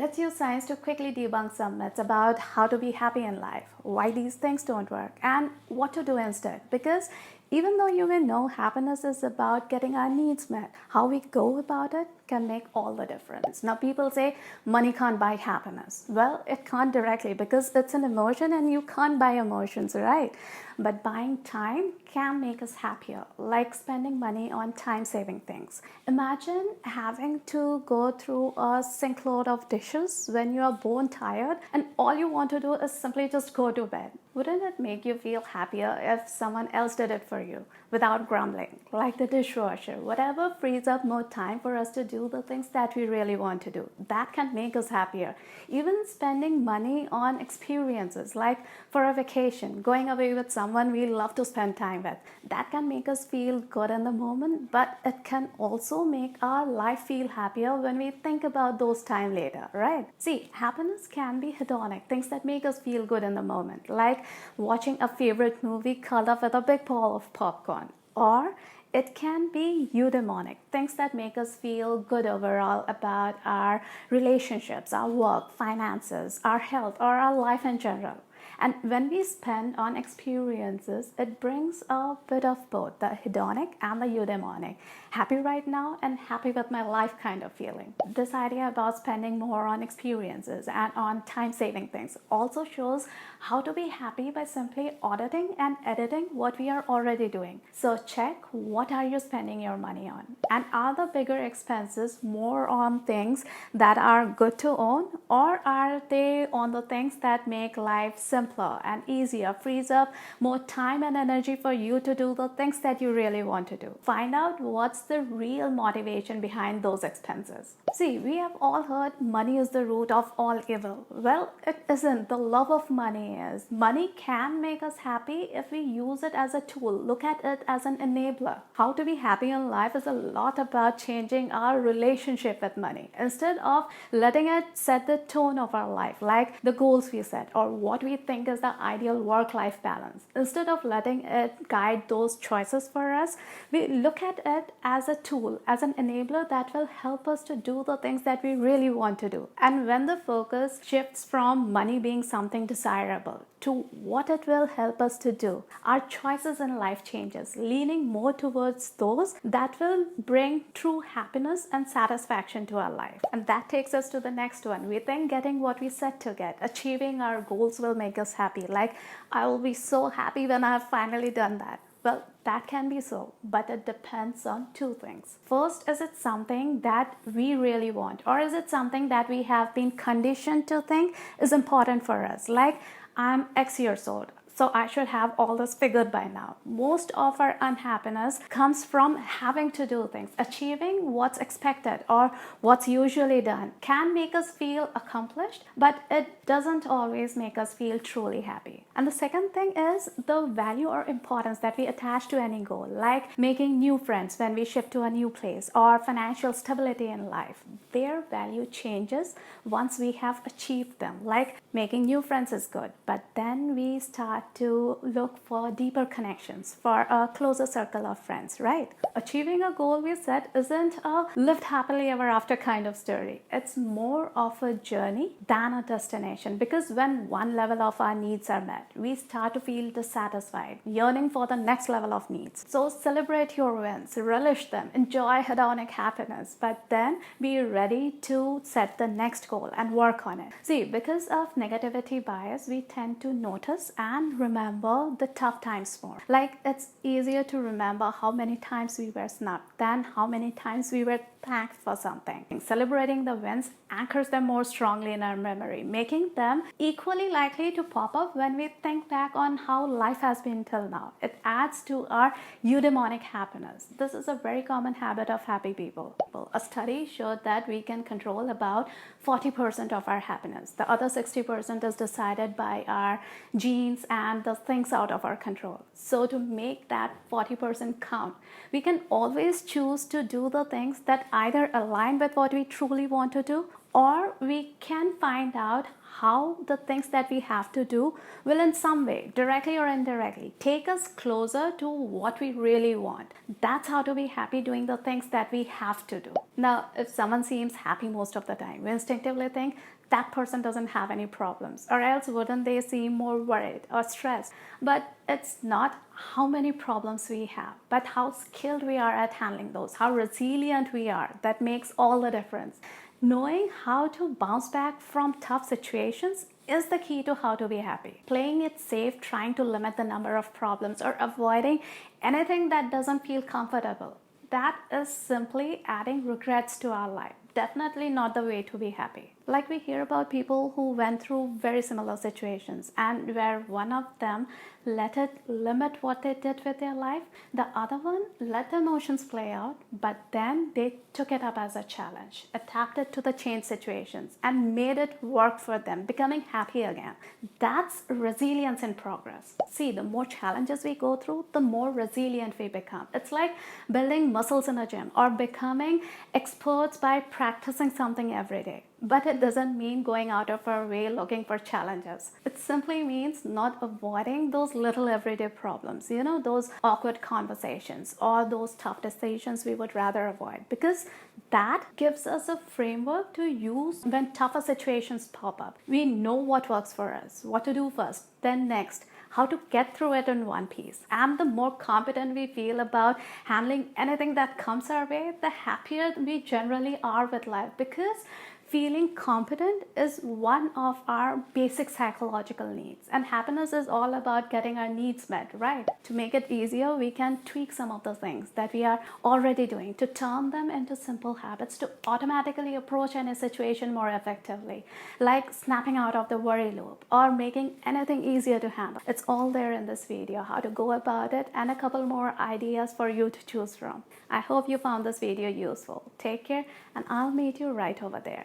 let's use science to quickly debunk some myths about how to be happy in life, why these things don't work, and what to do instead. Because even though you may know happiness is about getting our needs met, how we go about it can make all the difference. Now, people say money can't buy happiness. Well, it can't directly because it's an emotion and you can't buy emotions, right? But buying time can make us happier, like spending money on time-saving things. Imagine having to go through a sink load of dishes when you are bone tired and all you want to do is simply just go to bed. Wouldn't it make you feel happier if someone else did it for you without grumbling, like the dishwasher? Whatever frees up more time for us to do the things that we really want to do, that can make us happier. Even spending money on experiences, like for a vacation, going away with someone we love to spend time with, that can make us feel good in the moment, but it can also make our life feel happier when we think about those time later, right? See, happiness can be hedonic, things that make us feel good in the moment, like watching a favorite movie curled up with a big ball of popcorn. Or it can be eudaimonic, things that make us feel good overall about our relationships, our work, finances, our health, or our life in general. And when we spend on experiences, it brings a bit of both, the hedonic and the eudaimonic. Happy right now and happy with my life kind of feeling. This idea about spending more on experiences and on time-saving things also shows how to be happy by simply auditing and editing what we are already doing. So check, what are you spending your money on? And are the bigger expenses more on things that are good to own, or are they on the things that make life simpler and easier, frees up more time and energy for you to do the things that you really want to do? Find out what's the real motivation behind those expenses. See, we have all heard money is the root of all evil. Well, it isn't. The love of money is. Money can make us happy if we use it as a tool. Look at it as an enabler. How to be happy in life is a lot about changing our relationship with money. Instead of letting it set the tone of our life, like the goals we set or what we think is the ideal work-life balance. Instead of letting it guide those choices for us, we look at it as a tool, as an enabler that will help us to do the things that we really want to do. And when the focus shifts from money being something desirable to what it will help us to do, our choices in life changes, leaning more towards those that will bring true happiness and satisfaction to our life. And that takes us to the next one. We think getting what we set to get, achieving our goals will make us happy. Like, I will be so happy when I have finally done that. Well, that can be so, but it depends on two things. First, is it something that we really want, or is it something that we have been conditioned to think is important for us? Like, I'm X years old, so I should have all this figured by now. Most of our unhappiness comes from having to do things. Achieving what's expected or what's usually done can make us feel accomplished, but it doesn't always make us feel truly happy. And the second thing is the value or importance that we attach to any goal, like making new friends when we shift to a new place, or financial stability in life. Their value changes once we have achieved them. Like, making new friends is good, but then we start to look for deeper connections, for a closer circle of friends, right? Achieving a goal we set isn't a lived happily ever after kind of story. It's more of a journey than a destination, because when one level of our needs are met, we start to feel dissatisfied, yearning for the next level of needs. So celebrate your wins, relish them, enjoy hedonic happiness, but then be ready to set the next goal and work on it. See, because of negativity bias, we tend to notice and remember the tough times more. Like, it's easier to remember how many times we were snubbed than how many times we were thanked for something. Celebrating the wins anchors them more strongly in our memory, making them equally likely to pop up when we think back on how life has been till now. It adds to our eudaimonic happiness. This is a very common habit of happy people. A study showed that we can control about 40% of our happiness. The other 60% is decided by our genes and the things out of our control. So to make that 40% count, we can always choose to do the things that either align with what we truly want to do or we can find out how the things that we have to do will in some way, directly or indirectly, take us closer to what we really want. That's how to be happy, doing the things that we have to do. Now, if someone seems happy most of the time, we instinctively think that person doesn't have any problems, or else wouldn't they seem more worried or stressed? But it's not how many problems we have, but how skilled we are at handling those, how resilient we are. That makes all the difference. Knowing how to bounce back from tough situations is the key to how to be happy. Playing it safe, trying to limit the number of problems, or avoiding anything that doesn't feel comfortable, that is simply adding regrets to our life. Definitely not the way to be happy. Like we hear about people who went through very similar situations, and where one of them let it limit what they did with their life, the other one let the emotions play out, but then they took it up as a challenge, adapted to the changed situations, and made it work for them, becoming happy again. That's resilience in progress. See, the more challenges we go through, the more resilient we become. It's like building muscles in a gym, or becoming experts by practicing something every day. But it doesn't mean going out of our way looking for challenges. It simply means not avoiding those little everyday problems, those awkward conversations or those tough decisions we would rather avoid, because that gives us a framework to use when tougher situations pop up. We know what works for us, what to do first, then next, how to get through it in one piece. And the more competent we feel about handling anything that comes our way, the happier we generally are with life, because feeling competent is one of our basic psychological needs, and happiness is all about getting our needs met, right? To make it easier, we can tweak some of the things that we are already doing to turn them into simple habits to automatically approach any situation more effectively, like snapping out of the worry loop or making anything easier to handle. It's all there in this video, how to go about it, and a couple more ideas for you to choose from. I hope you found this video useful. Take care, and I'll meet you right over there.